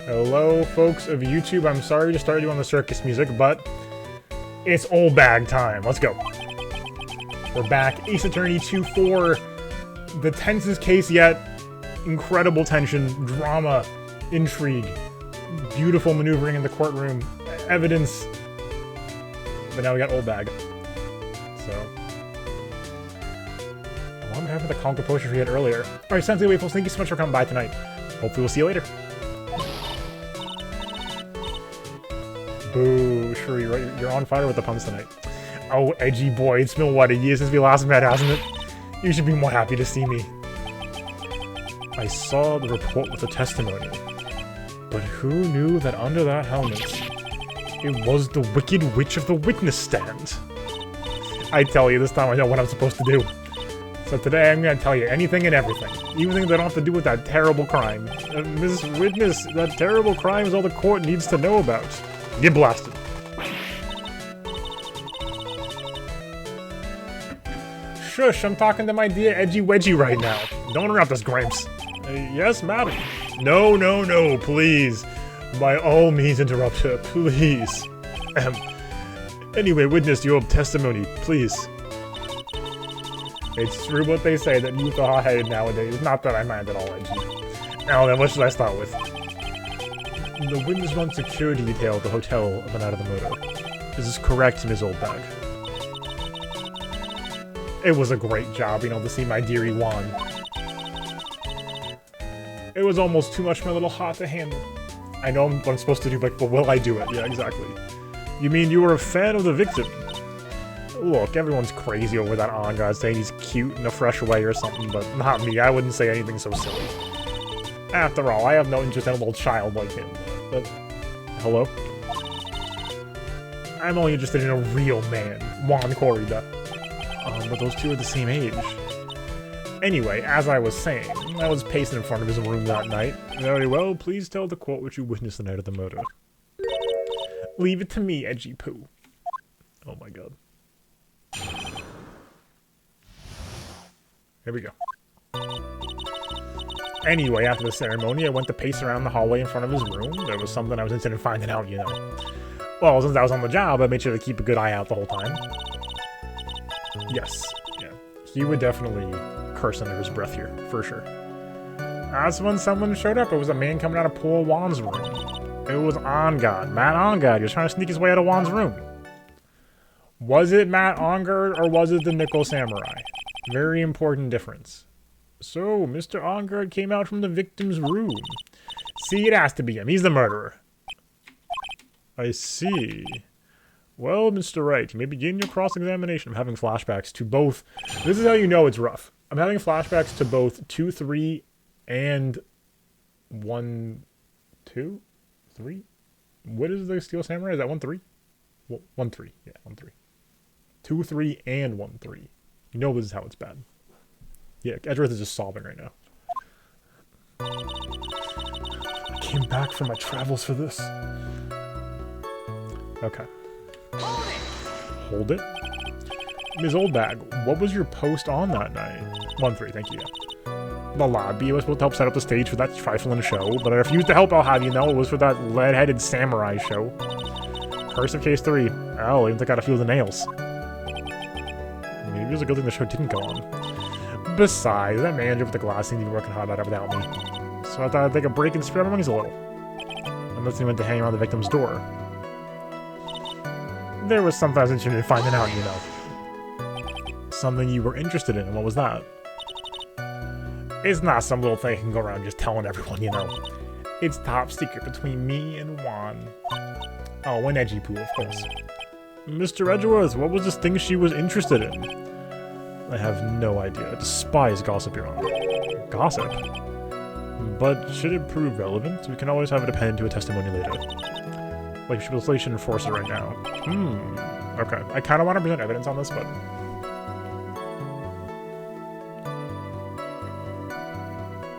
Hello, folks of YouTube. I'm sorry to start you on the circus music, but it's Oldbag time. Let's go. We're back. Ace Attorney 2-4. The tensest case yet. Incredible tension, drama, intrigue, beautiful maneuvering in the courtroom, evidence. But now we got Oldbag. So. I wonder what happened to the calm composure we had earlier. Alright, Sensei Waffles, thank you so much for coming by tonight. Hopefully we'll see you later. Boo, sure, you're on fire with the puns tonight. Oh, edgy boy, it's been what, a year since we last met, hasn't it? You should be more happy to see me. I saw the report with the testimony, but who knew that under that helmet, it was the Wicked Witch of the witness stand? I tell you, this time I know what I'm supposed to do. So today I'm gonna tell you anything and everything, even things that don't have to do with that terrible crime. Miss Witness, that terrible crime is all the court needs to know about. Get blasted. Shush, I'm talking to my dear Edgy Wedgie right now. Don't interrupt us, Gramps. Yes, madam. No, please. By all means, interrupt her, please. Anyway, witness your testimony, please. It's true what they say, that youth are hot-headed nowadays. Not that I mind at all, Edgy. Now then, what should I start with? The witness runs security detail at the hotel the night of the murder. This is correct, Ms. Oldbag. It was a great job, to see my dearie Juan. It was almost too much for my little heart to handle. I know what I'm supposed to do, but will I do it? Yeah, exactly. You mean you were a fan of the victim? Look, everyone's crazy over that Anga saying he's cute in a fresh way or something, but not me. I wouldn't say anything so silly. After all, I have no interest in a little child like him. But, hello? I'm only interested in a real man, Juan Corrida. But those two are the same age. Anyway, as I was saying, I was pacing in front of his room that night. Very well, please tell the court what you witnessed the night of the murder. Leave it to me, Edgy Poo. Oh my god. Here we go. Anyway, after the ceremony, I went to pace around the hallway in front of his room. There was something I was interested in finding out, Well, since I was on the job, I made sure to keep a good eye out the whole time. Yes, yeah. He would definitely curse under his breath here, for sure. That's when someone showed up. It was a man coming out of poor Juan's room. It was Ongard, Matt Ongard. He was trying to sneak his way out of Juan's room. Was it Matt Ongard or was it the Nickel Samurai? Very important difference. So, Mr. Ongard came out from the victim's room. See, it has to be him. He's the murderer. I see. Well, Mr. Wright, you may begin your cross-examination. I'm having flashbacks to both. This is how you know it's rough. I'm having flashbacks to both 2, 3, and 1, 2, 3? What is the Steel Samurai? Is that 1, 3? 1, 3. Yeah, 1, 3. 2, 3, and 1, 3. You know this is how it's bad. Yeah, Edgeworth is just sobbing right now. I came back from my travels for this. Okay. Hold it. Ms. Oldbag, what was your post on that night? 1, 3, thank you. The lobby was supposed to help set up the stage for that trifling show, but I refused to help, I'll have you know. It was for that lead-headed samurai show. Curse of Case 3. Oh, I even took out a few of the nails. Maybe it was a good thing the show didn't go on. Besides, that manager with the glass seemed to be working hard at it without me. So I thought I'd take a break and spread my wings a little. Unless he went to hang around the victim's door. There was something I was interested in finding out, Something you were interested in, and what was that? It's not some little thing I can go around just telling everyone, It's top secret between me and Juan. Oh, and Edgy Poo, of course. Mr. Edgeworth, what was this thing she was interested in? I have no idea. I despise gossip, Your Honor. Gossip? But should it prove relevant, we can always have it appended to a testimony later. Like, she shouldn't enforce it right now. Okay. I kind of want to present evidence on this, but...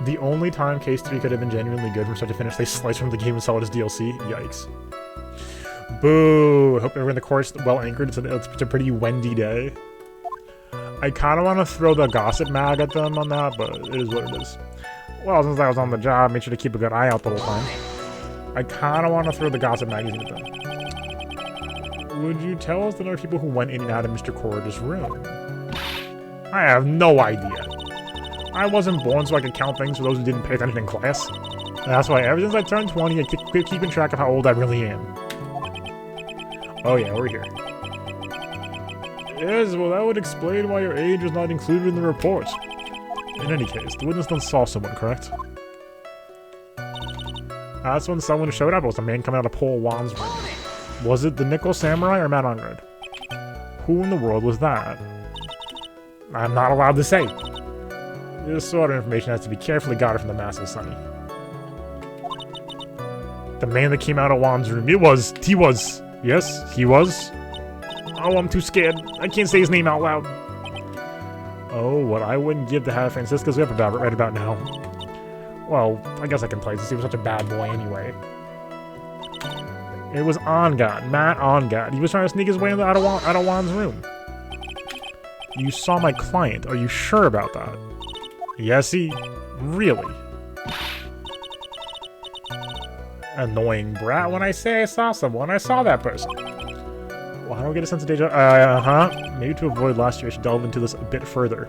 The only time Case 3 could have been genuinely good from start to finish, they sliced from the game and sell it as DLC. Yikes. Boo! I hope everyone in the court's well anchored. It's a pretty windy day. I kind of want to throw the gossip mag at them on that, but it is what it is. Well, since I was on the job, I made sure to keep a good eye out the whole time. I kind of want to throw the gossip magazine at them. Would you tell us the number of people who went in and out of Mr. Corridor's room? I have no idea. I wasn't born so I could count things for those who didn't pay attention in class. That's why ever since I turned 20, I keep keeping track of how old I really am. Oh yeah, we're here. Yes, well that would explain why your age was not included in the report. In any case, the witness then saw someone, correct? That's when someone showed up. It was a man coming out of Paul Wan's room. Was it the Nickel Samurai or Matt Onred? Who in the world was that? I'm not allowed to say. This sort of information has to be carefully guarded from the masses, Sonny. The man that came out of Wan's room. He was. Yes, he was. Oh, I'm too scared. I can't say his name out loud. Oh, what I wouldn't give to have Francisca's whip about right about now. Well, I guess I can play since he was such a bad boy anyway. It was Ongod, Matt Ongod. He was trying to sneak his way out of Wan's room. You saw my client. Are you sure about that? Yes, really? Annoying brat. When I say I saw someone, I saw that person. Well, I don't get a sense of deja. Maybe to avoid last year, I should delve into this a bit further.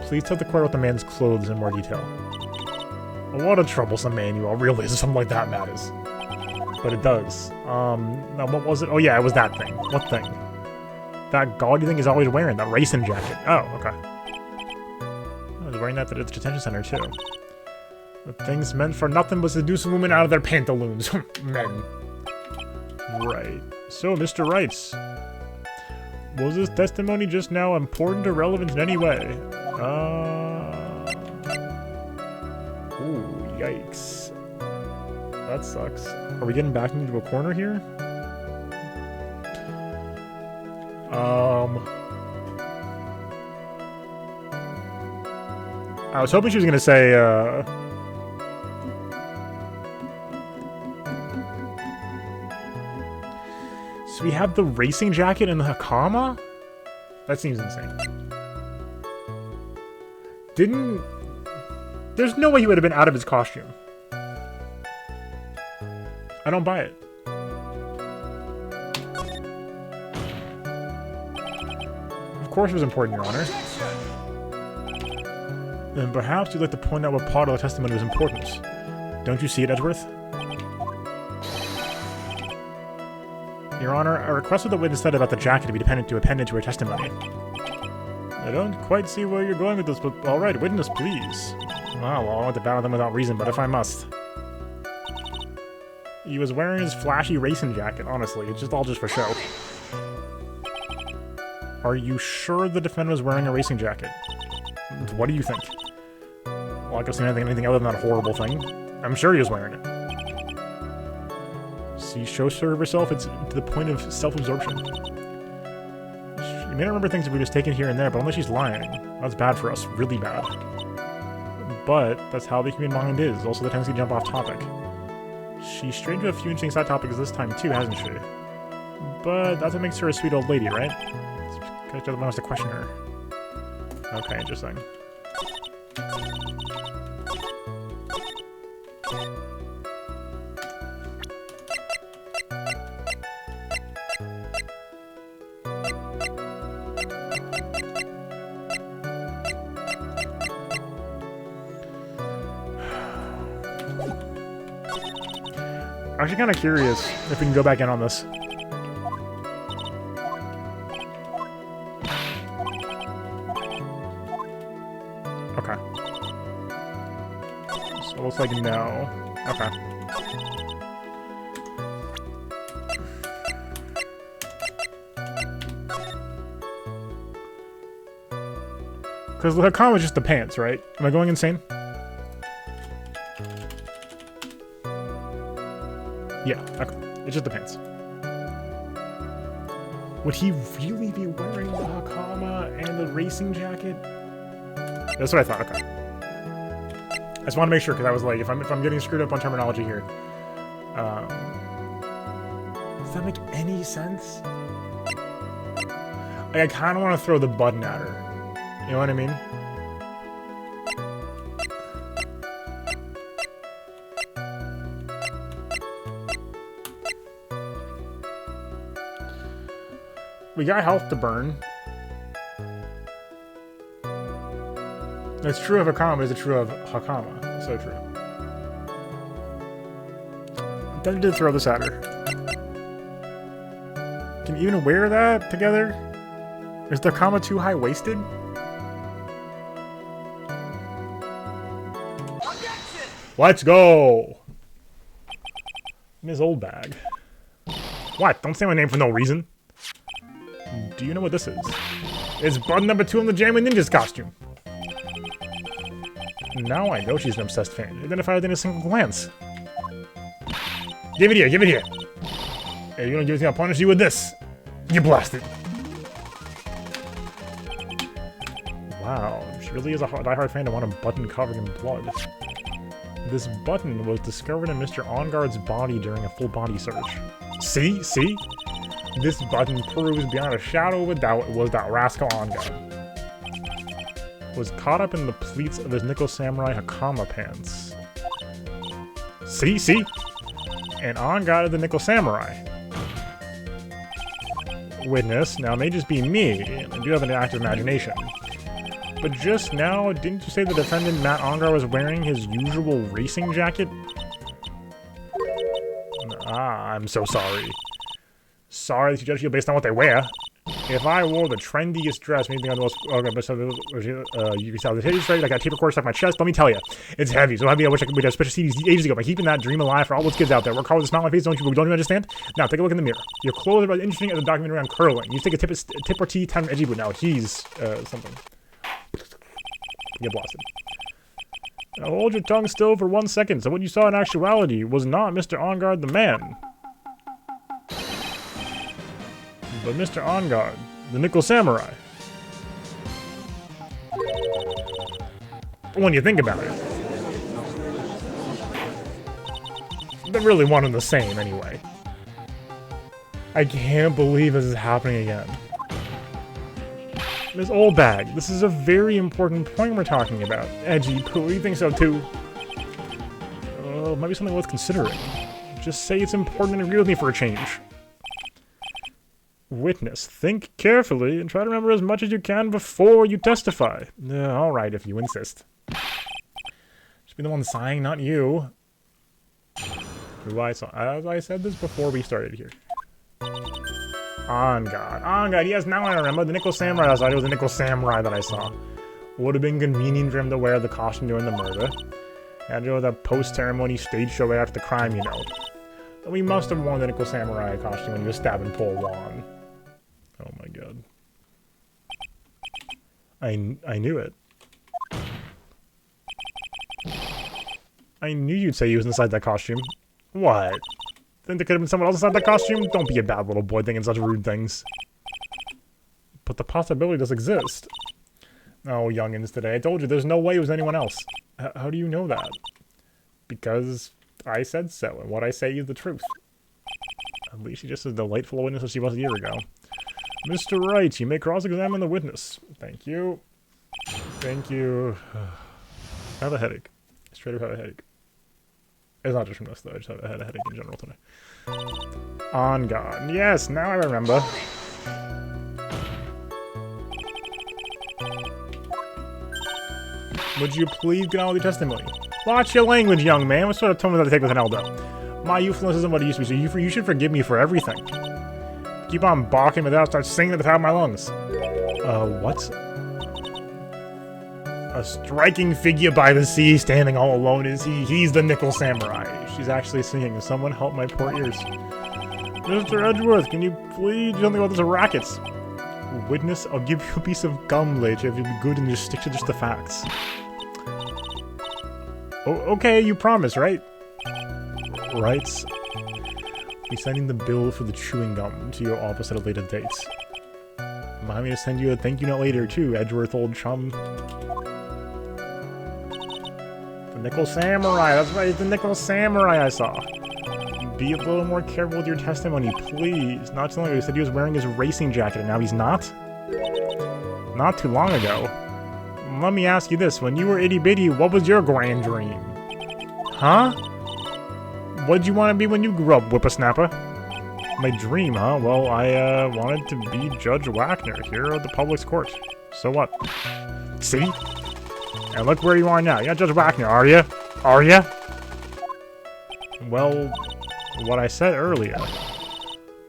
Please tell the court about the man's clothes in more detail. What a troublesome man you all realize something like that matters. But it does. Now what was it? Oh yeah, it was that thing. What thing? That gaudy thing he's always wearing, that racing jacket. Oh, okay. I was wearing that at the detention center too. The thing's meant for nothing but seducing women out of their pantaloons. Men. Right. So, Mr. Rice. Was his testimony just now important or relevant in any way? Ooh, yikes. That sucks. Are we getting back into a corner here? I was hoping she was gonna say, so we have the racing jacket and the Hakama? That seems insane. There's no way he would have been out of his costume. I don't buy it. Of course it was important, Your Honor. Then perhaps you'd like to point out what part of the testimony was important. Don't you see it, Edgeworth? Your Honor, I requested the witness said about the jacket to be appended to her testimony. I don't quite see where you're going with this, but alright, witness, please. Oh, well, I don't want to battle them without reason, but if I must. He was wearing his flashy racing jacket, honestly. It's just all just for show. Are you sure the defendant was wearing a racing jacket? What do you think? Well, I can't see anything other than that horrible thing. I'm sure he was wearing it. See, show serve herself, it's to the point of self-absorption. You may not remember things that we just taken here and there, but unless she's lying, that's bad for us, really bad. But that's how the human mind is, also the tendency to jump off topic. She's strayed to a few interesting side topics this time too, hasn't she? But that's what makes her a sweet old lady, right? Because the other one wants to question her. Okay, interesting. I'm actually kind of curious if we can go back in on this. Okay. So it looks like no. Okay. Because the Hakama was just the pants, right? Am I going insane? Yeah, okay. It's just the pants. Would he really be wearing the Hakama and the racing jacket? That's what I thought, okay. I just want to make sure, because I was like, if I'm getting screwed up on terminology here. Does that make any sense? Like, I kind of want to throw the button at her. You know what I mean? We got health to burn. It's true of Hakama, is it true of Hakama? So true. I'm tempted to throw this at her. Can you even wear that together? Is the Hakama too high-waisted? Let's go! Ms. Oldbag. What? Don't say my name for no reason. Do you know what this is? It's button number 2 on the Jammy Ninja's costume. Now I know she's an obsessed fan. Identified in a single glance. Give it here, give it here. Hey, you don't give it to me, I'll punish you with this. You blasted. Wow, she really is a diehard fan to want a button covered in blood. This button was discovered in Mr. OnGuard's body during a full body search. See? See? This button proves beyond a shadow of a doubt it was that rascal OnGuard. Was caught up in the pleats of his Nickel Samurai Hakama pants. See? See? And OnGuard is the Nickel Samurai. Witness, now it may just be me, and I do have an active imagination. But just now, didn't you say the defendant Matt OnGuard was wearing his usual racing jacket? Ah, I'm so sorry. Sorry that you judge people based on what they wear. If I wore the trendiest dress, anything on the most you can tell the titties straight, I got tape recorder stuck in my chest. Let me tell you, it's heavy. So heavy I wish I could have special CDs ages ago by keeping that dream alive for all those kids out there. Work hard with a smile on my face, don't you understand? Now take a look in the mirror. Your clothes are as interesting as a documentary on curling. You take a tip or tea, time edgy, but now he's something. Get blasted. Now hold your tongue still for 1 second. So what you saw in actuality was not Mr. OnGuard the man, but Mr. OnGuard, the Nickel Samurai. When you think about it, they're really one and the same anyway. I can't believe this is happening again. Ms. Oldbag, this is a very important point we're talking about. Edgy, poo, you think so too? Might be something worth considering. Just say it's important and agree with me for a change. Witness, think carefully and try to remember as much as you can before you testify. Alright, if you insist. Should be the one sighing, not you. Who I saw. As I said this before we started here. OnGuard, yes, now I remember. The Nickel Samurai, I thought it was the Nickel Samurai that I saw. Would have been convenient for him to wear the costume during the murder. Had to do the post-ceremony stage show right after the crime, you know. But we must have worn the Nickel Samurai costume when he was stabbing poor Juan. Oh my god. I knew it. I knew you'd say he was inside that costume. What? Think there could have been someone else inside that costume? Don't be a bad little boy thinking such rude things. But the possibility does exist. Oh, youngins today. I told you, there's no way it was anyone else. How do you know that? Because I said so, and what I say is the truth. At least she's just as delightful a witness as she was a year ago. Mr. Wright, you may cross-examine the witness. Thank you. Thank you. I have a headache. Straight up have a headache. It's not just from this, though. I just had a headache in general today. OnGuard. Yes, now I remember. Would you please get on with your testimony? Watch your language, young man. What sort of tone was that to take with an elder? My youthfulness isn't what it used to be, so you should forgive me for everything. Keep on barking, but then I'll start singing at the top of my lungs. What? A striking figure by the sea, standing all alone is he. He's the Nickel Samurai. She's actually singing. Someone help my poor ears. Mr. Edgeworth, can you please do something about this rackets? Witness, I'll give you a piece of gum later if you'll be good and just stick to just the facts. Oh, okay, you promise, right? Right. Be sending the bill for the chewing gum to your office at a later date. Remind me to send you a thank you note later, too, Edgeworth, old chum. The Nickel Samurai, that's right, it's the Nickel Samurai I saw. Be a little more careful with your testimony, please. Not too long ago, you said he was wearing his racing jacket, and now he's not? Not too long ago. Let me ask you this, when you were itty-bitty, what was your grand dream? Huh? What'd you want to be when you grew up, whippersnapper? My dream, huh? Well, I wanted to be Judge Wagner here at the public's court. So what? See? And look where you are now. You're not Judge Wagner, are you? Are you? Well, what I said earlier.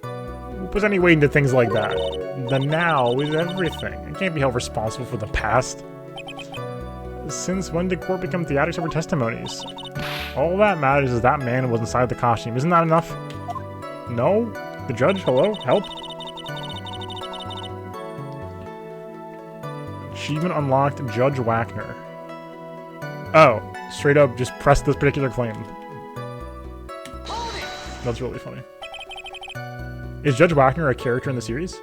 Who puts any weight into things like that? The now is everything. I can't be held responsible for the past. Since when did court become theatrics over testimonies? All that matters is that man was inside the costume. Isn't that enough? No? The judge? Hello? Help? Achievement unlocked, Judge Wagner. Oh, straight up just press this particular claim. That's really funny. Is Judge Wagner a character in the series?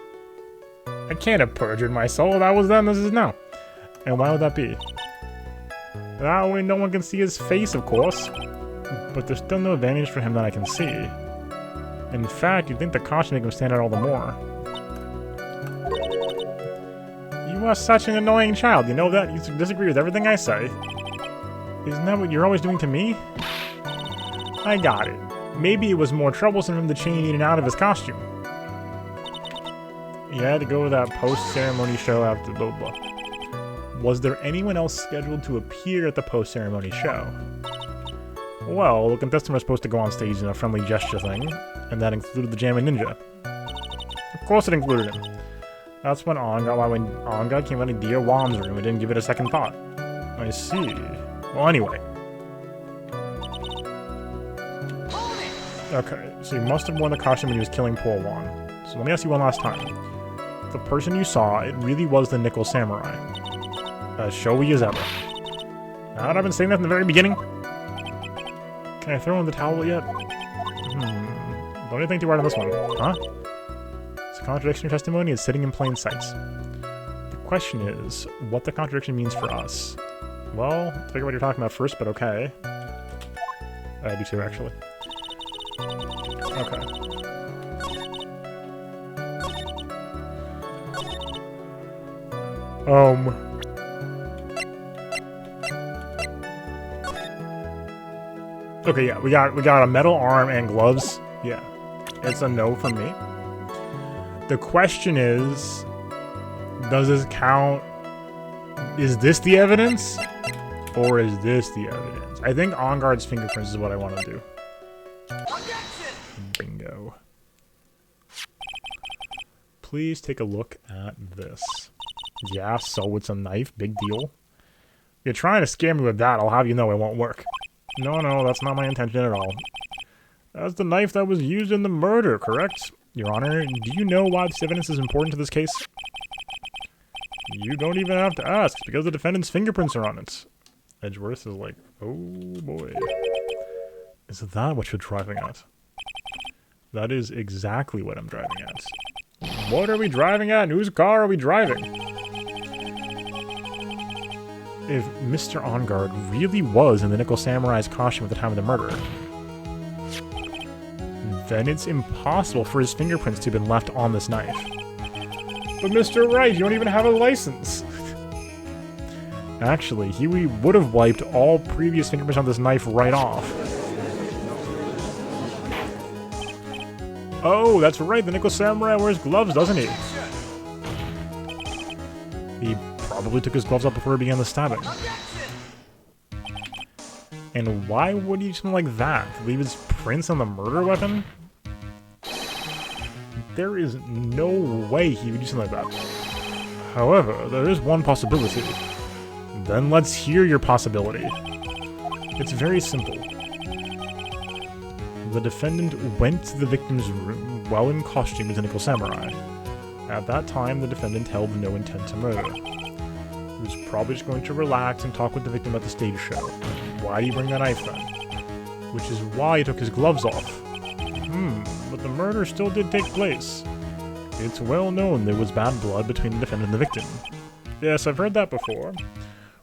I can't have perjured my soul. That was then, this is now. And why would that be? That way no one can see his face, of course. But there's still no advantage for him that I can see. In fact, you'd think the costume make him stand out all the more. You are such an annoying child, you know that? You disagree with everything I say. Isn't that what you're always doing to me? I got it. Maybe it was more troublesome for him to change in and out of his costume. You had to go to that post-ceremony show after blah blah. Was there anyone else scheduled to appear at the post-ceremony show? Well, the contestant was supposed to go on stage in a friendly gesture thing, and that included the Jammin' Ninja. Of course it included him. That's when On came out of Dear Juan's room and didn't give it a second thought. I see. Well, anyway. Okay, so he must have worn the costume when he was killing poor Juan. So let me ask you one last time. The person you saw, it really was the Nickel Samurai. As showy as ever. Haven't I been saying that from the very beginning? Can I throw in the towel yet? Don't you think too hard on this one, huh? It's a contradiction in your testimony is sitting in plain sight. The question is, what the contradiction means for us. Well, let's figure out what you're talking about first, but okay. I do too, actually. Okay. Okay, yeah, we got a metal arm and gloves. Yeah. It's a no from me. The question is, does this count? Is this the evidence? Or is this the evidence? I think On Guard's fingerprints is what I want to do. Bingo. Please take a look at this. Yeah, so it's a knife. Big deal. You're trying to scare me with that, I'll have you know it won't work. No, that's not my intention at all. That's the knife that was used in the murder, correct? Your Honor, do you know why this evidence is important to this case? You don't even have to ask, because the defendant's fingerprints are on it. Edgeworth is like, oh boy. Is that what you're driving at? That is exactly what I'm driving at. What are we driving at? Whose car are we driving? If Mr. On Guard really was in the Nickel Samurai's costume at the time of the murder, then it's impossible for his fingerprints to have been left on this knife. But Mr. Wright, you don't even have a license! Actually, he would have wiped all previous fingerprints on this knife right off. Oh, that's right, the Nickel Samurai wears gloves, doesn't he? He probably took his gloves off before he began the stabbing. And why would he do something like that? Leave his prints on the murder weapon? There is no way he would do something like that. However, there is one possibility. Then let's hear your possibility. It's very simple. The defendant went to the victim's room while in costume as a Nickel Samurai. At that time, the defendant held no intent to murder. He was probably just going to relax and talk with the victim at the stage show. Why did he bring that knife then? Which is why he took his gloves off. But the murder still did take place. It's well known there was bad blood between the defendant and the victim. Yes, I've heard that before.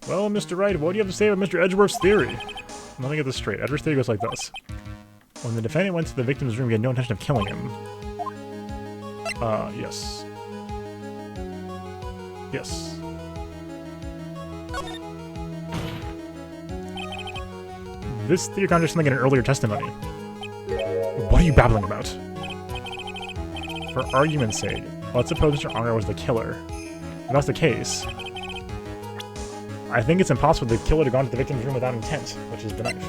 Well, Mr. Wright, what do you have to say about Mr. Edgeworth's theory? Let me get this straight. Edgeworth's theory goes like this. When the defendant went to the victim's room, he had no intention of killing him. Yes. Yes. This theory contradicts something in an earlier testimony. What are you babbling about? For argument's sake, let's suppose Mr. Unger was the killer. If that's the case, I think it's impossible for the killer to go into the victim's room without intent, which is the knife.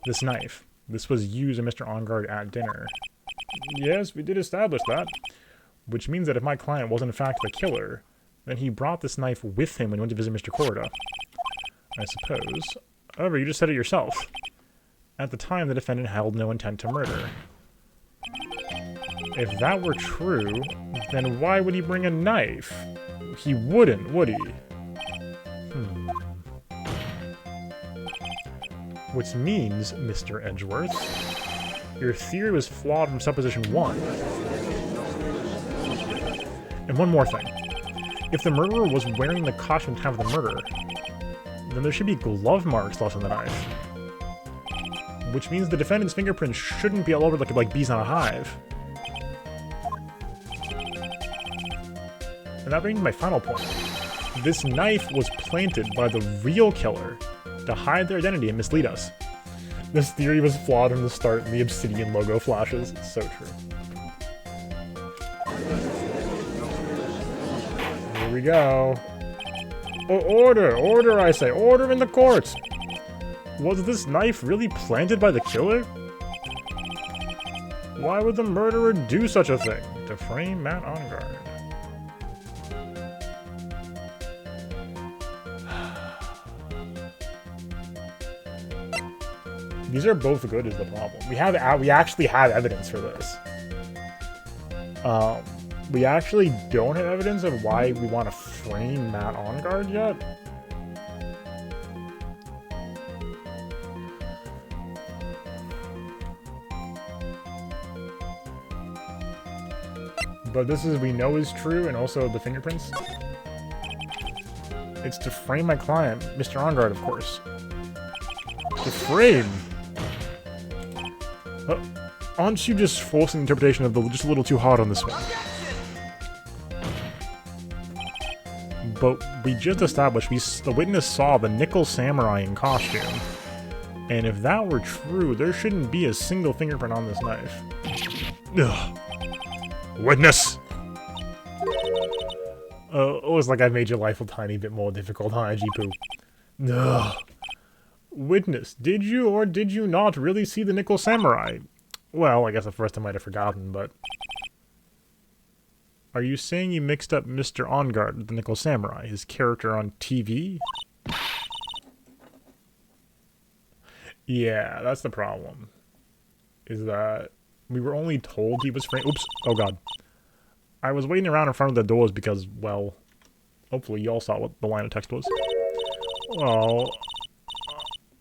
This knife. This was used in Mr. Ongard at dinner. Yes, we did establish that. Which means that if my client was in fact the killer, then he brought this knife with him when he went to visit Mr. Corda. I suppose. However, you just said it yourself. At the time, the defendant held no intent to murder. If that were true, then why would he bring a knife? He wouldn't, would he? Which means, Mr. Edgeworth, your theory was flawed from supposition 1. And one more thing. If the murderer was wearing the costume at the time of the murder, then there should be glove marks left on the knife. Which means the defendant's fingerprints shouldn't be all over like bees on a hive. And that brings me to my final point. This knife was planted by the real killer to hide their identity and mislead us. This theory was flawed from the start, and the Obsidian logo flashes. It's so true. Here we go. Oh, order! Order, I say! Order in the court! Was this knife really planted by the killer? Why would the murderer do such a thing? To frame Matt Ongard. These are both good is the problem. We actually have evidence for this. We actually don't have evidence of why we want to frame Matt Ongard yet. But this is, we know is true, and also the fingerprints. It's to frame my client, Mr. Ongard, of course. To frame! Aren't you just forcing interpretation of just a little too hard on this one? But we just established, the witness saw the Nickel Samurai in costume. And if that were true, there shouldn't be a single fingerprint on this knife. Ugh. Witness! It was like I made your life a tiny bit more difficult, huh, Jipu? Ugh. Witness, did you or did you not really see the Nickel Samurai? Well, I guess at first I might have forgotten, but... Are you saying you mixed up Mr. Ongard with the Nickel Samurai, his character on TV? Yeah, that's the problem. Is that we were only told he was framed. Oops. Oh god. I was waiting around in front of the doors because, well, hopefully y'all saw what the line of text was. Well,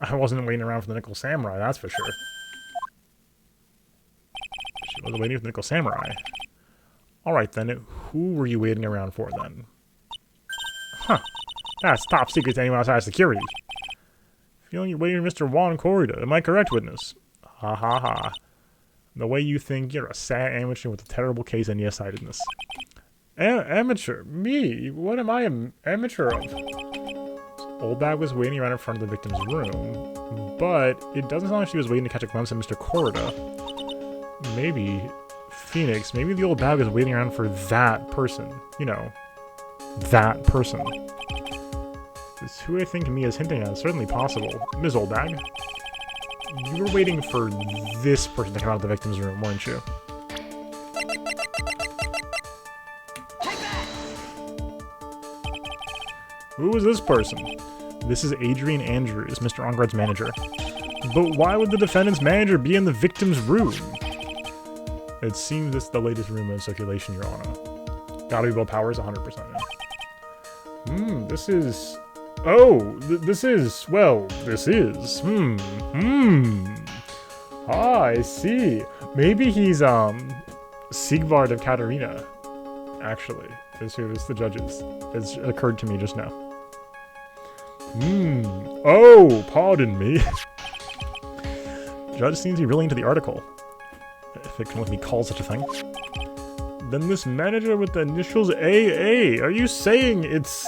I wasn't waiting around for the Nickel Samurai, that's for sure. She wasn't waiting for the Nickel Samurai. Alright then, who were you waiting around for then? Huh. That's top secret to anyone outside security. Feeling you're waiting for Mr. Juan Corrida. Am I correct, witness? Ha ha ha. The way you think, you're a sad amateur with a terrible case of nearsightedness. Amateur? Me? What am I an amateur of? Oldbag was waiting around in front of the victim's room, but it doesn't sound like she was waiting to catch a glimpse of Mr. Corrida. Maybe... Phoenix, maybe the old bag was waiting around for that person. You know, that person. Is who I think Mia's hinting at is certainly possible. Ms. Oldbag, you were waiting for this person to come out of the victim's room, weren't you? Who is this person? This is Adrian Andrews, Mr. Ongard's manager. But why would the defendant's manager be in the victim's room? It seems it's the latest rumor in circulation, Your Honor. Gotta be Will Powers, 100%. Yeah. This is... Oh, this is... Well, this is... Ah, I see. Maybe he's, Sigvard of Katarina, actually, is who is the judges. It's occurred to me just now. Oh, pardon me. Judge seems to be really into the article. If it can let me call such a thing. Then this manager with the initials AA, are you saying it's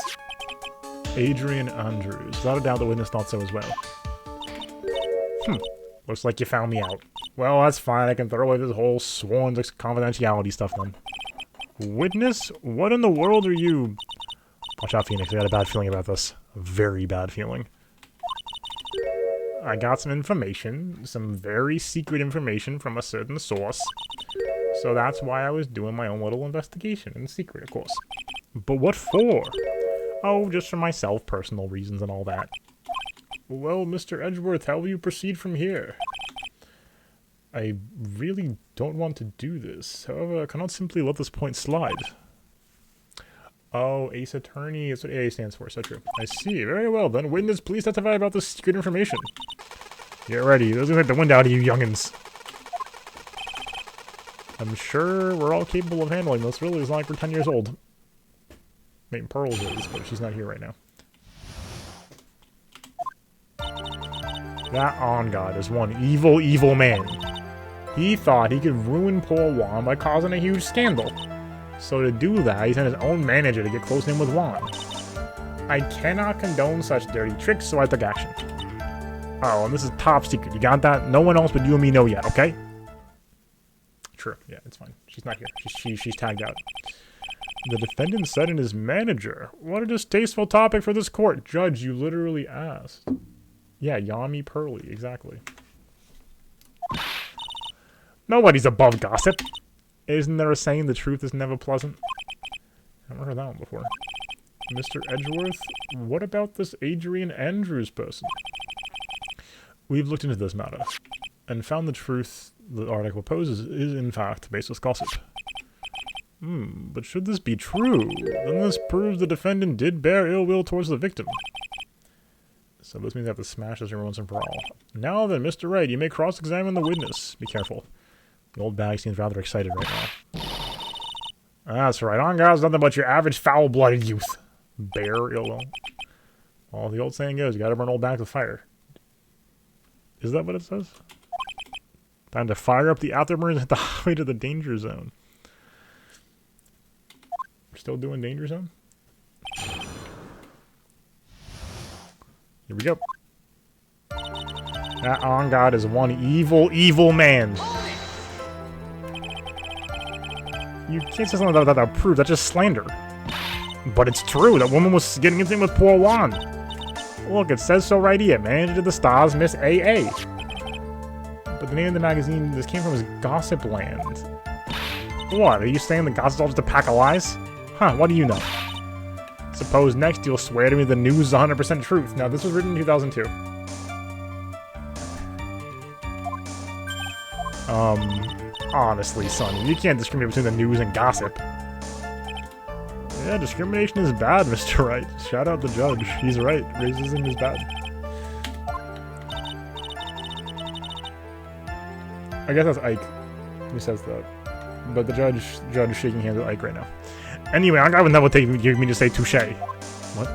Adrian Andrews? Without a doubt the witness thought so as well. Looks like you found me out. Well, that's fine. I can throw away this whole sworn confidentiality stuff then. Witness? What in the world are you... Watch out, Phoenix. I got a bad feeling about this. A very bad feeling. I got some information. Some very secret information from a certain source. So that's why I was doing my own little investigation. In secret, of course. But what for? Oh, just for myself. Personal reasons and all that. Well, Mr. Edgeworth, how will you proceed from here? I really don't want to do this. However, I cannot simply let this point slide. Oh, Ace Attorney is what AA stands for, so true. I see. Very well, then. Witness, please testify about this secret information. Get ready. Those are like the wind out of you youngins. I'm sure we're all capable of handling this. Really, it's not like we're 10 years old. I mean, Pearls is, but she's not here right now. That On God is one evil, evil man. He thought he could ruin poor Juan by causing a huge scandal. So to do that, he sent his own manager to get close in with Juan. I cannot condone such dirty tricks, so I took action. Oh, and this is top secret. You got that? No one else but you and me know yet, okay? True. Yeah, it's fine. She's not here. She's tagged out. The defendant said in his manager. What a distasteful topic for this court. Judge, you literally asked. Yeah, Yami Pearly, exactly. Nobody's above gossip. Isn't there a saying the truth is never pleasant? I haven't heard that one before. Mr. Edgeworth, what about this Adrian Andrews person? We've looked into this matter, and found the truth the article poses is in fact baseless gossip. But should this be true, then this proves the defendant did bear ill will towards the victim. So this means I have to smash this once and for all. Now then, Mr. Wright, you may cross-examine the witness. Be careful. The old bag seems rather excited right now. That's right. On God's nothing but your average foul-blooded youth. Bear ill will. Well, the old saying goes, you gotta burn old bags with fire. Is that what it says? Time to fire up the afterburners and hit the highway to the danger zone. We're still doing danger zone? Here we go. That On God is one evil, evil man. You can't say something that prove. That's just slander. But it's true. That woman was getting into it with poor Juan. Look, it says so right here. Manager of the Stars, Miss AA. But the name of the magazine this came from is Gossip Land. What? Are you saying the gossip's all just a pack of lies? Huh, what do you know? Suppose next you'll swear to me the news is 100% truth. Now, this was written in 2002. Honestly, son, you can't discriminate between the news and gossip. Yeah, discrimination is bad, Mr. Wright. Shout out the judge. He's right. Racism is bad. I guess that's Ike who says that. But the judge is shaking hands with Ike right now. Anyway, I would never take me to say touche. What?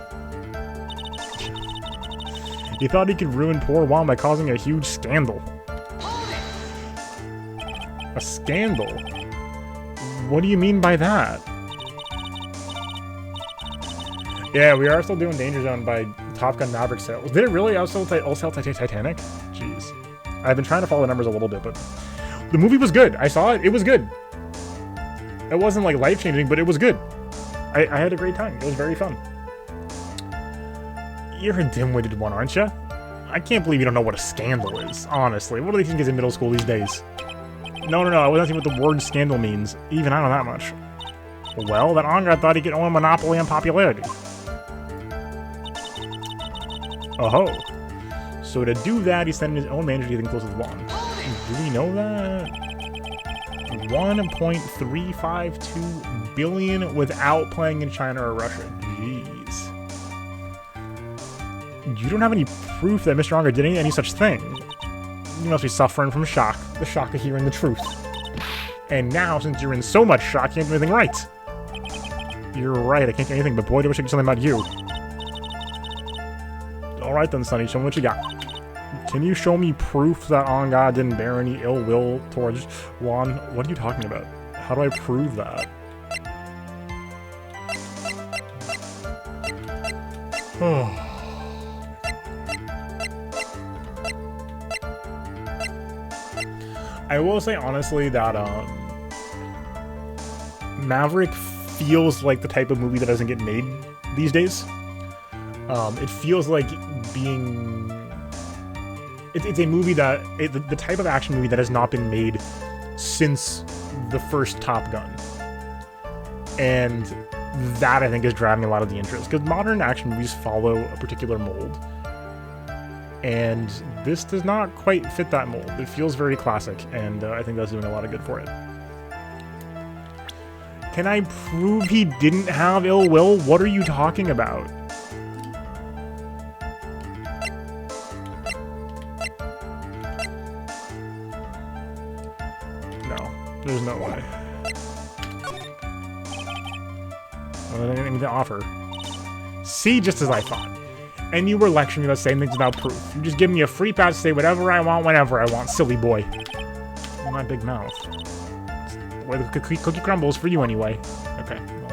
He thought he could ruin poor Juan by causing a huge scandal. A scandal? What do you mean by that? Yeah, we are still doing Danger Zone by Top Gun Maverick sales. Did it really also sell Titanic? Jeez. I've been trying to follow the numbers a little bit, but the movie was good. I saw it. It was good. It wasn't like life-changing, but it was good. I had a great time. It was very fun. You're a dim-witted one, aren't you? I can't believe you don't know what a scandal is, honestly. What do they think is in middle school these days? No, I wasn't asking what the word scandal means. Even I don't know that much. Well, that Ongar thought he could own a monopoly on popularity. Oh-ho. So to do that, he sent his own manager to get close to the Juan. Do we know that? 1.352 billion without playing in China or Russia. Jeez. You don't have any proof that Mr. Ongar did any such thing. You must be suffering from shock. The shock of hearing the truth. And now, since you're in so much shock, you can't do anything right. You're right, I can't do anything, but boy, do I wish I could do something about you. Alright then, Sonny, show me what you got. Can you show me proof that On God didn't bear any ill will towards Juan? What are you talking about? How do I prove that? Oh. I will say honestly that Maverick feels like the type of movie that doesn't get made these days. It feels like being... It's a movie that... the type of action movie that has not been made since the first Top Gun. And that, I think, is driving a lot of the interest. Because modern action movies follow a particular mold. And this does not quite fit that mold. It feels very classic, and I think that's doing a lot of good for it. Can I prove he didn't have ill will? What are you talking about? No, there's no way. Well, I didn't even offer. See, just as I thought. And you were lecturing me about saying things without proof. You just give me a free pass to say whatever I want, whenever I want, silly boy. My big mouth. Where the cookie crumbles for you anyway. Okay, well,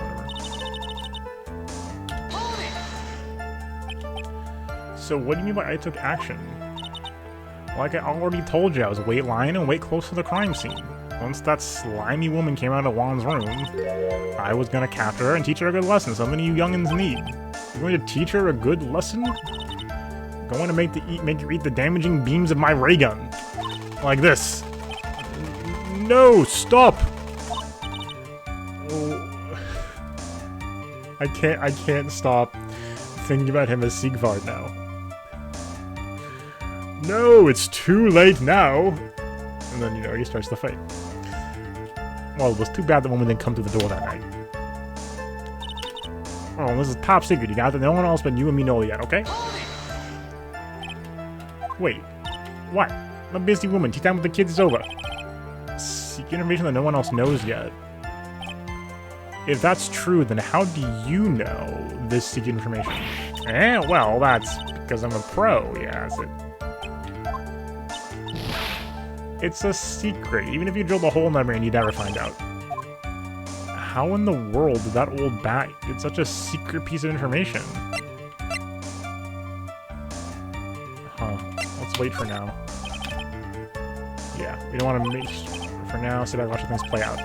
whatever. So what do you mean by I took action? Like I already told you, I was wait line and wait close to the crime scene. Once that slimy woman came out of Juan's room, I was gonna capture her and teach her a good lesson, something you youngins need. You're going to teach her a good lesson? Going to make her eat the damaging beams of my ray gun. Like this. No, stop! Oh. I can't stop thinking about him as Siegfried now. No, it's too late now! And then, you know, he starts the fight. Well, it was too bad the woman didn't come through the door that night. Oh, this is top secret. You got that? No one else but you and me know yet, okay? Wait. What? I'm a busy woman. Tea time with the kids is over. Seek information that no one else knows yet. If that's true, then how do you know this secret information? Well, that's because I'm a pro, yeah, is it? It's a secret. Even if you drilled a hole in my brain, you'd never find out. How in the world did that old bat get such a secret piece of information? Huh. Let's wait for now. Yeah, we don't want to make... For now, sit back and watch things play out.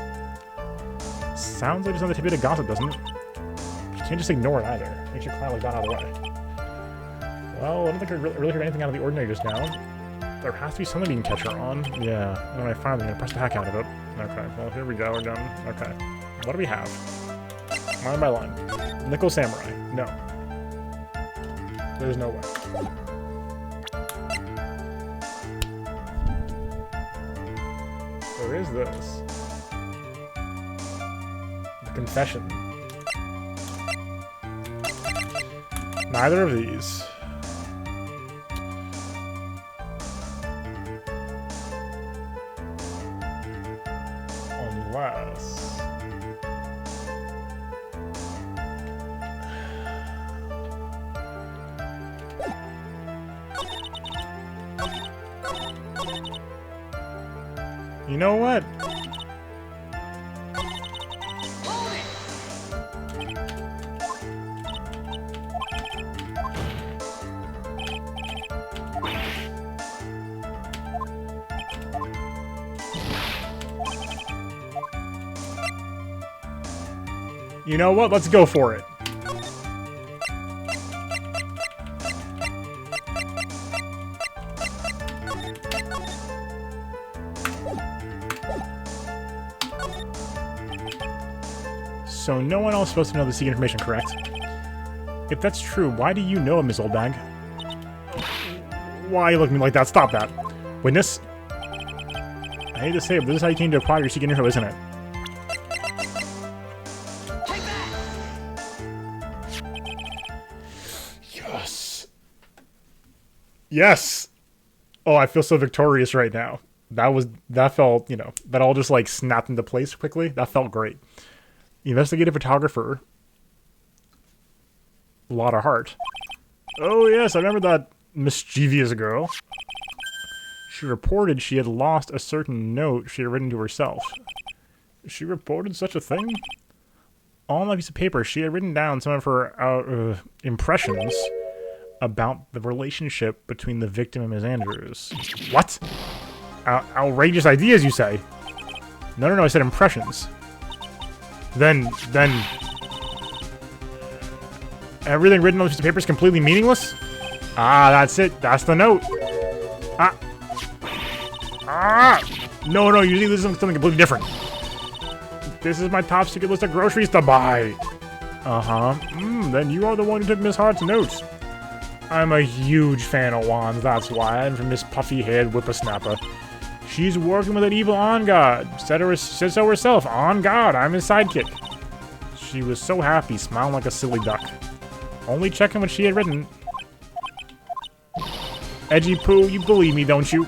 Sounds like it's another tidbit of gossip, doesn't it? You can't just ignore it either. Makes your client like got out of the way. Well, I don't think I really heard anything out of the ordinary just now. There has to be something we can catch her on. Yeah, when I find it, I'm gonna press the heck out of it. Okay, well, here we go, we're done. Okay. What do we have? Line by line. Nickel Samurai. No. There's no way. There is this. The Confession. Neither of these. Unless... You know what? You know what? Let's go for it. So no one else is supposed to know the secret information, correct? If that's true, why do you know it, Miss Oldbag? Why are you looking at me like that? Stop that. Witness? I hate to say it, but this is how you came to acquire your secret info, isn't it? Yes. Yes! Oh, I feel so victorious right now. That felt, you know, that all just like snapped into place quickly. That felt great. Investigative photographer. A lot of heart. Oh yes, I remember that mischievous girl. She reported she had lost a certain note she had written to herself. She reported such a thing? On that piece of paper, she had written down some of her impressions about the relationship between the victim and Ms. Andrews. What? Outrageous ideas, you say? No, I said impressions. Then... Everything written on this piece of paper is completely meaningless? Ah, that's it. That's the note. No, usually this is something completely different. This is my top secret list of groceries to buy. Then you are the one who took Miss Hart's notes. I'm a huge fan of wands, that's why. I'm from Miss Puffy-haired whippersnapper. She's working with that evil on god. Said so herself. On god, I'm his sidekick. She was so happy, smiling like a silly duck. Only checking what she had written. Edgy Poo, you believe me, don't you?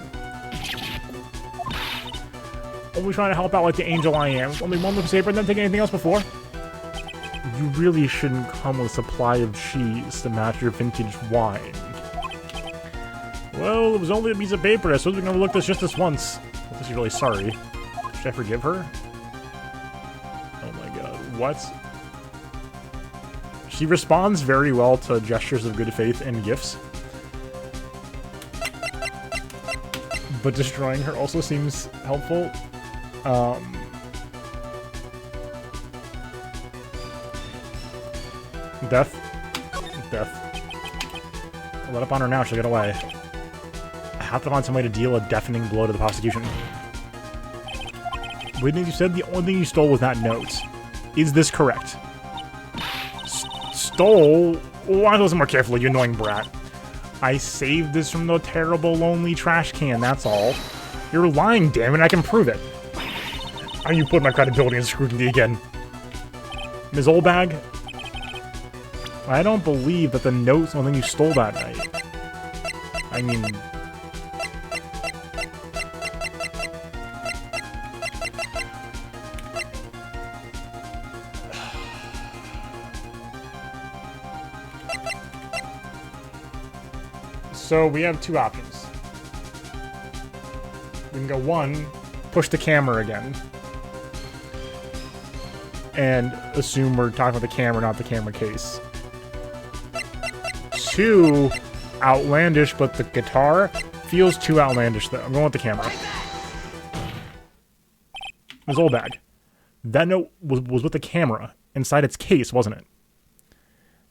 Only trying to help out like the angel I am. Only one look paper and then take anything else before. You really shouldn't come with a supply of cheese to match your vintage wine. Well, it was only a piece of paper. I suppose we can overlook this just this once. Well, she's really sorry. Should I forgive her? Oh my god. What? She responds very well to gestures of good faith and gifts. But destroying her also seems helpful. Death. I'll let up on her now, she'll get away. I have to find some way to deal a deafening blow to the prosecution. Whitney, you said the only thing you stole was that note. Is this correct? Stole? Oh, I listen more carefully, you annoying brat. I saved this from the terrible, lonely trash can, that's all. You're lying, damn it, I can prove it. Are you putting my credibility in scrutiny again? Ms. Oldbag? I don't believe that the note's the only thing you stole that night. I mean... So we have two options. We can go one, push the camera again. And assume we're talking about the camera, not the camera case. Two, outlandish, but the guitar feels too outlandish though. I'm going with the camera. Ms. Oldbag. That note was with the camera inside its case, wasn't it?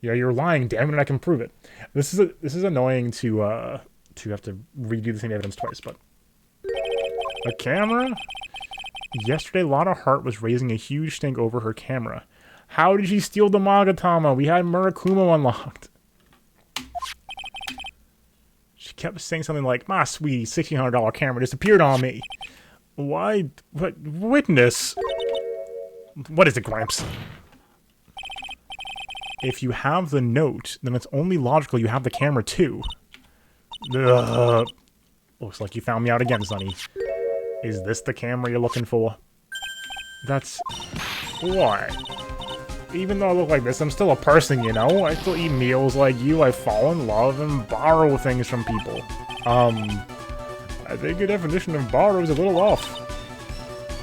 Yeah, you're lying, damn it, I can prove it. This is annoying to have to redo the same evidence twice, but... A camera? Yesterday, Lotta Hart was raising a huge stink over her camera. How did she steal the Magatama? We had Murakumo unlocked. She kept saying something like, "My sweetie, $1,600 camera disappeared on me." Why? What? Witness? What is it, Gramps? If you have the note, then it's only logical you have the camera too. Ugh. Looks like you found me out again, Sonny. Is this the camera you're looking for? That's... What? Even though I look like this, I'm still a person, you know? I still eat meals like you, I fall in love and borrow things from people. I think your definition of borrow is a little off.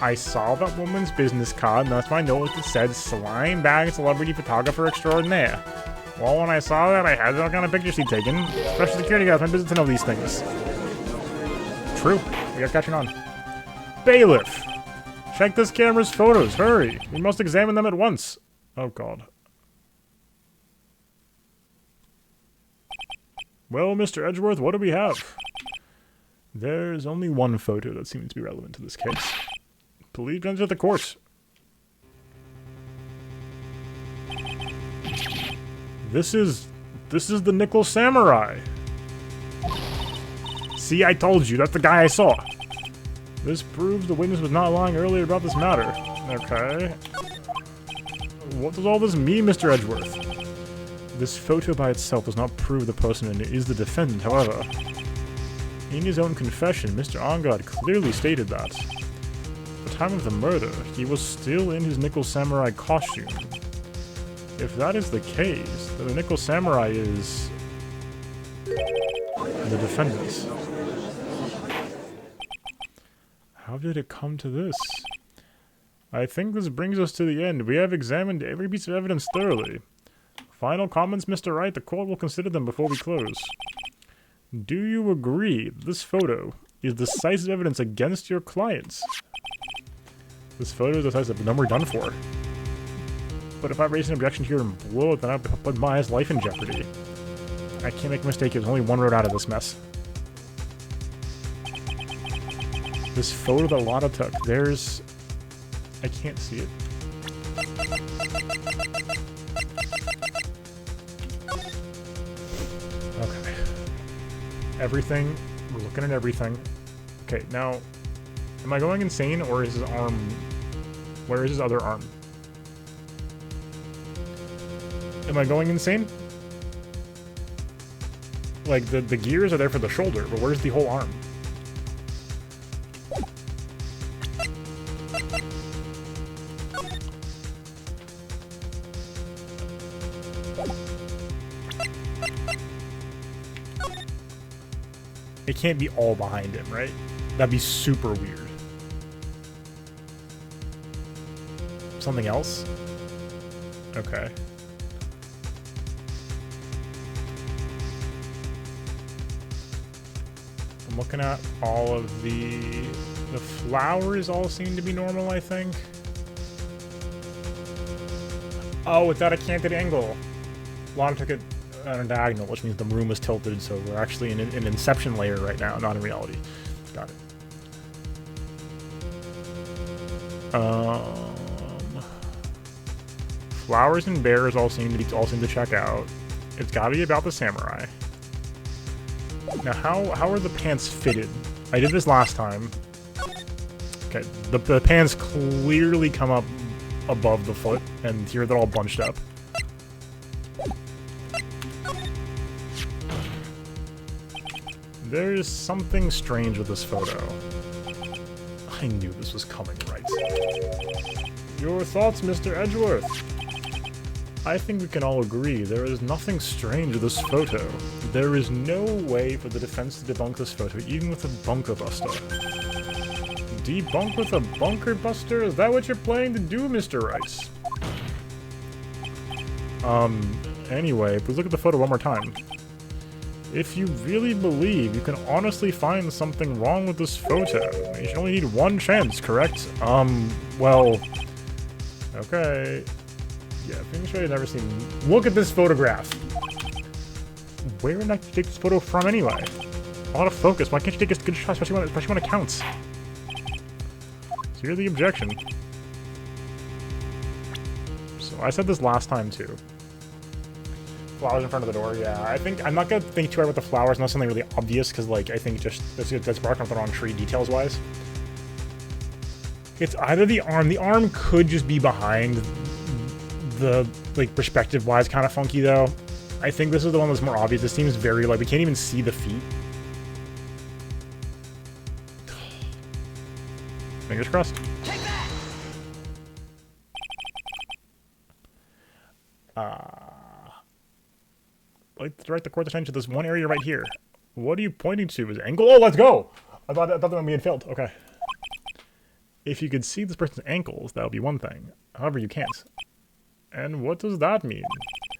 I saw that woman's business card, and that's my note that said Slime Bag Celebrity Photographer Extraordinaire. Well, when I saw that, I had all kind of pictures she'd taken. Special security guys, my business to know these things. True. We are catching on. Bailiff! Check this camera's photos, hurry! We must examine them at once. Oh god. Well, Mr. Edgeworth, what do we have? There's only one photo that seems to be relevant to this case. Please enter the court. This is the Nickel Samurai. See, I told you, that's the guy I saw. This proves the witness was not lying earlier about this matter. Okay. What does all this mean, Mr. Edgeworth? This photo by itself does not prove the person is the defendant, however. In his own confession, Mr. Ongod clearly stated that. At the time of the murder, he was still in his Nickel Samurai costume. If that is the case, then the Nickel Samurai is... the defendant. How did it come to this? I think this brings us to the end. We have examined every piece of evidence thoroughly. Final comments, Mr. Wright. The court will consider them before we close. Do you agree that this photo is decisive evidence against your clients. This photo is decisive, but then we're done for. But if I raise an objection here and blow it, then I put Maya's life in jeopardy. I can't make a mistake. There's only one road out of this mess. This photo that Lotta took, there's... I can't see it. Okay. Everything. We're looking at everything. Okay, now... Am I going insane, or is his arm... Where is his other arm? Am I going insane? Like, the gears are there for the shoulder, but where's the whole arm? It can't be all behind him, right? That'd be super weird. Something else? Okay. I'm looking at all of the flowers all seem to be normal, I think. Oh, it's at a canted angle. Lana took it on a diagonal, which means the room was tilted, so we're actually in an inception layer right now, not in reality. Got it. Flowers and bears all seem to check out. It's got to be about the samurai. Now, how are the pants fitted? I did this last time. Okay, the pants clearly come up above the foot, and here they're all bunched up. There's something strange with this photo. I knew this was coming right. Your thoughts, Mr. Edgeworth? I think we can all agree there is nothing strange with this photo. There is no way for the defense to debunk this photo, even with a bunker buster. Debunk with a bunker buster? Is that what you're planning to do, Mr. Rice? Anyway, please look at the photo one more time. If you really believe you can honestly find something wrong with this photo, you should only need one chance, correct? Well... Okay... Yeah, pretty sure I've never seen... Look at this photograph! Where did I take this photo from anyway? A lot of focus. Why can't you take a good shot, especially when it counts? So here's the objection. So I said this last time too. Flowers in front of the door, yeah. I think I'm not gonna think too hard about the flowers unless something really obvious, because like I think just that's barking up the wrong tree details wise. It's either the arm. The arm could just be behind. The like perspective wise kind of funky though. I think this is the one that's more obvious. This seems very like we can't even see the feet. Fingers crossed. Take that! I'd like to direct the court's attention to this one area right here. What are you pointing to? Is ankle? Oh, let's go! I thought that one we had failed. Okay. If you could see this person's ankles, that would be one thing. However, you can't. And what does that mean?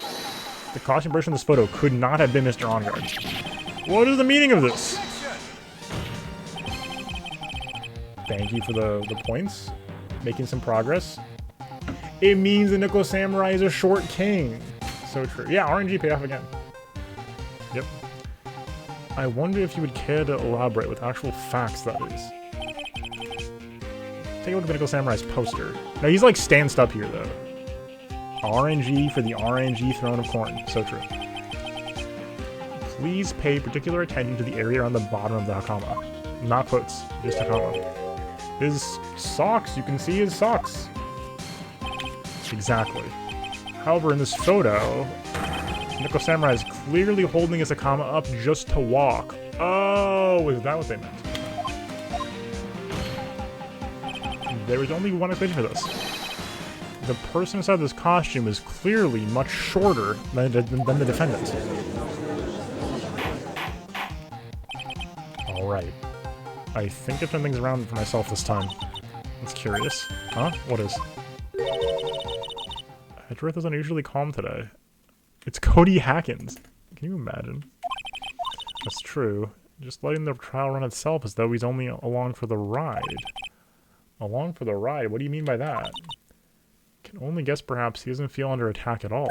The caution version of this photo could not have been Mr. OnGuard. What is the meaning of this? Thank you for the points. Making some progress. It means the Nickel Samurai is a short king. So true. Yeah, RNG paid off again. Yep. I wonder if you would care to elaborate with actual facts, that is. Take a look at the Nickel Samurai's poster. Now, he's like stanced up here, though. RNG for the RNG throne of corn. So true. Please pay particular attention to the area on the bottom of the Hakama. Not quotes, just Hakama. His socks, you can see his socks. Exactly. However, in this photo, Nickel Samurai is clearly holding his Hakama up just to walk. Oh, is that what they meant? There is only one explanation for this. The person inside this costume is clearly much shorter than the defendant. Alright. I think I've turned things around for myself this time. That's curious. Huh? What is? Edgeworth is unusually calm today. It's Cody Hackins. Can you imagine? That's true. Just letting the trial run itself as though he's only along for the ride. Along for the ride? What do you mean by that? Can only guess perhaps he doesn't feel under attack at all.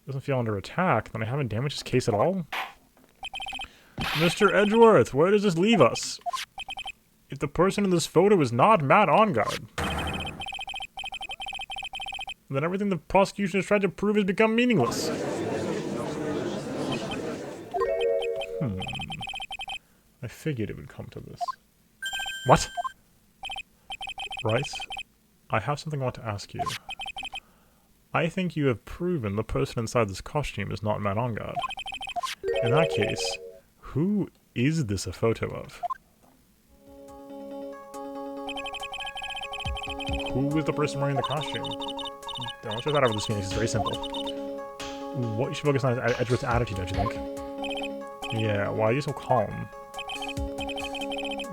Doesn't feel under attack? Then I haven't damaged his case at all? Mr. Edgeworth, where does this leave us? If the person in this photo is not Matt Onguard, then everything the prosecution has tried to prove has become meaningless. I figured it would come to this. What? Bryce, I have something I want to ask you. I think you have proven the person inside this costume is not Matt Onguard. In that case, who is this a photo of? Who is the person wearing the costume? Don't show that over the screen, it's very simple. What you should focus on is Edgeworth's attitude, don't you think? Yeah, why are you so calm?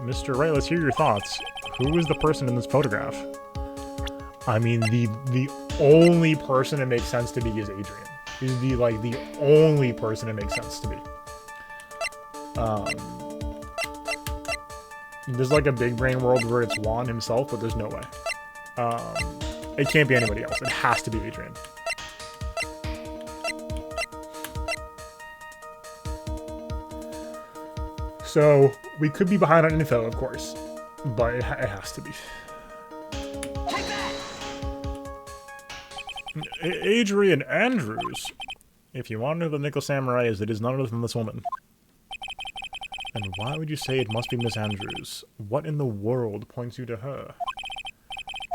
Mr. Wright, let's hear your thoughts. Who is the person in this photograph? I mean, the only person it makes sense to be is Adrian. He's the only person it makes sense to be. There's like a big brain world where it's Juan himself, but there's no way. It can't be anybody else. It has to be Adrian. So, we could be behind on info, of course, but it has to be. Take that! Adrian Andrews? If you want to know who the Nickel Samurai is, it is none other than this woman. And why would you say it must be Miss Andrews? What in the world points you to her?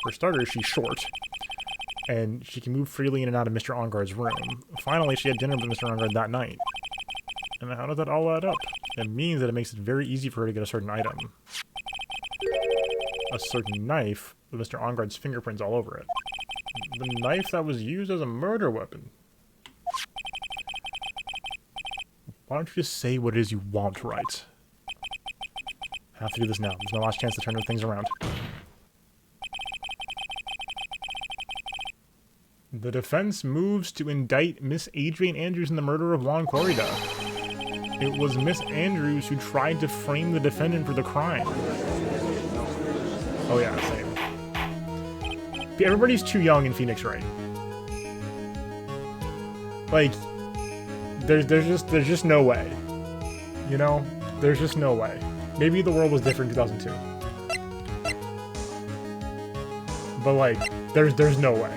For starters, she's short, and she can move freely in and out of Mr. Onguard's room. Finally, she had dinner with Mr. Onguard that night. And how does that all add up? It means that it makes it very easy for her to get a certain item. A certain knife with Mr. Onguard's fingerprints all over it. The knife that was used as a murder weapon. Why don't you just say what it is you want, right? I have to do this now. It's my last chance to turn things around. The defense moves to indict Miss Adrian Andrews in the murder of Juan Corrida. It was Miss Andrews who tried to frame the defendant for the crime. Oh yeah, same. Everybody's too young in Phoenix Wright. Like, there's just no way. You know? There's just no way. Maybe the world was different in 2002. But like, there's no way.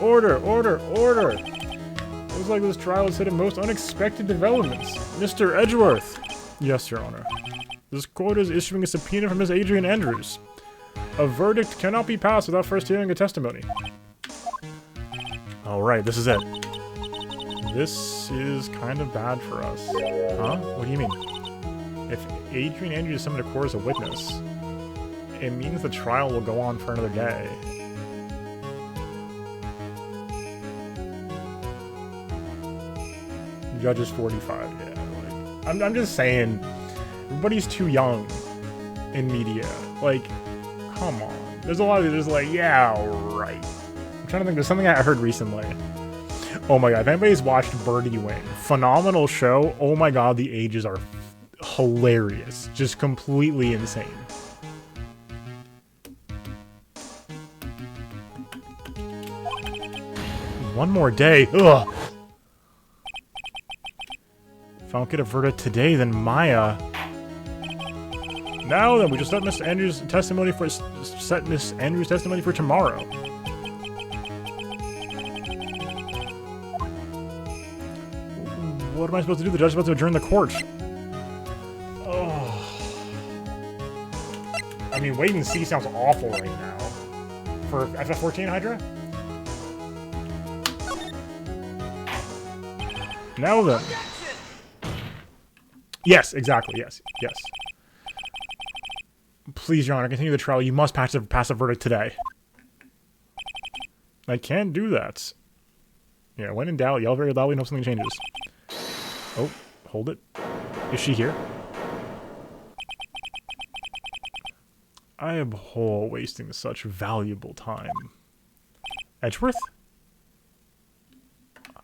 Order, order, order! Looks like this trial has hit a most unexpected developments. Mr. Edgeworth! Yes, Your Honor. This court is issuing a subpoena for Miss Adrian Andrews. A verdict cannot be passed without first hearing a testimony. Alright, this is it. This is kind of bad for us. Huh? What do you mean? If Adrian Andrews is summoned to court as a witness, it means the trial will go on for another day. Judge is 45, yeah. Like, I'm just saying, everybody's too young in media. Like, come on. There's a lot of there's like, yeah, right. I'm trying to think, there's something I heard recently. Oh my god, if anybody's watched Birdie Wing, phenomenal show. Oh my god, the ages are hilarious. Just completely insane. One more day. Ugh. If I don't get a verdict today, then Maya. Now then, we just set Miss Andrews' testimony for tomorrow. What am I supposed to do? The judge is about to adjourn the court. Oh. I mean, wait and see sounds awful right now. For FF14 Hydra? Now then. Yes, exactly. Yes. Yes. Please, Your Honor, continue the trial. You must pass a verdict today. I can't do that. Yeah, when in doubt, yell very loudly and hope something changes. Oh, hold it. Is she here? I abhor wasting such valuable time. Edgeworth?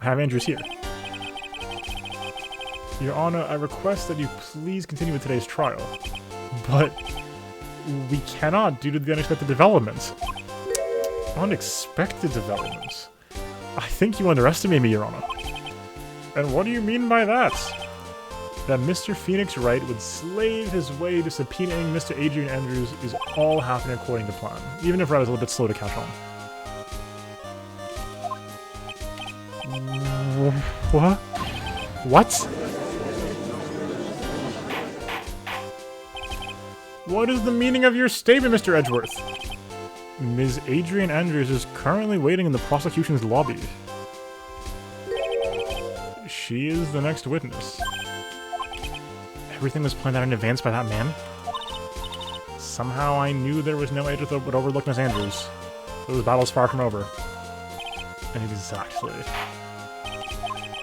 I have Andrews here. Your Honor, I request that you please continue with today's trial. But we cannot due to the unexpected developments. Unexpected developments? I think you underestimate me, Your Honor. And what do you mean by that? That Mr. Phoenix Wright would slave his way to subpoenaing Mr. Adrian Andrews is all happening according to plan, even if Wright was a little bit slow to catch on. What? What? What is the meaning of your statement, Mr. Edgeworth? Ms. Adrian Andrews is currently waiting in the prosecution's lobby. She is the next witness. Everything was planned out in advance by that man? Somehow I knew there was no Edgeworth that would overlook Miss Andrews. But the battle's far from over. And exactly.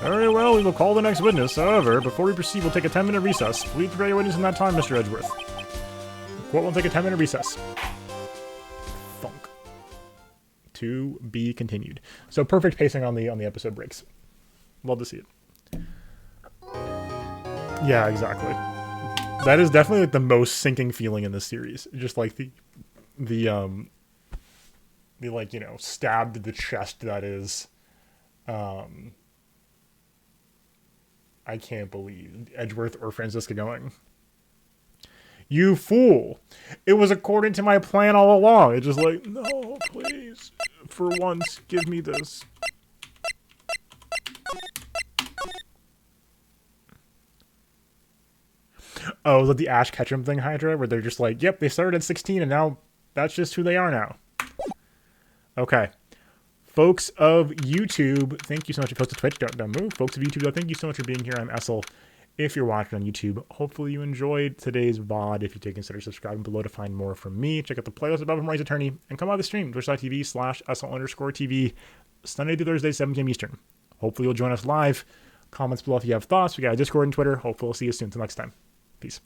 Very well, we will call the next witness. However, before we proceed, we'll take a 10-minute recess. Please prepare your witness in that time, Mr. Edgeworth. Court will take a 10-minute recess. Funk. To be continued. So perfect pacing on the episode breaks. Love to see it. Yeah, exactly. That is definitely like the most sinking feeling in this series. Just like the like, you know, stabbed to the chest that is I can't believe Edgeworth or Franziska going. You fool! It was according to my plan all along. It's just like, no, please. For once, give me this. Oh, is that the Ash Ketchum thing, Hydra? Where they're just like, yep, they started at 16 and now that's just who they are now. Okay. Folks of YouTube, thank you so much for posting to Twitch. Don't move. Folks of YouTube, thank you so much for being here. I'm Essel. If you're watching on YouTube, hopefully you enjoyed today's VOD. If you did, consider subscribing below to find more from me. Check out the playlist above from Rise Attorney and come by the stream, twitch.tv/Essel_TV, Sunday through Thursday, 7 p.m. Eastern. Hopefully you'll join us live. Comments below if you have thoughts. We got a Discord and Twitter. Hopefully we'll see you soon. Until next time. Peace.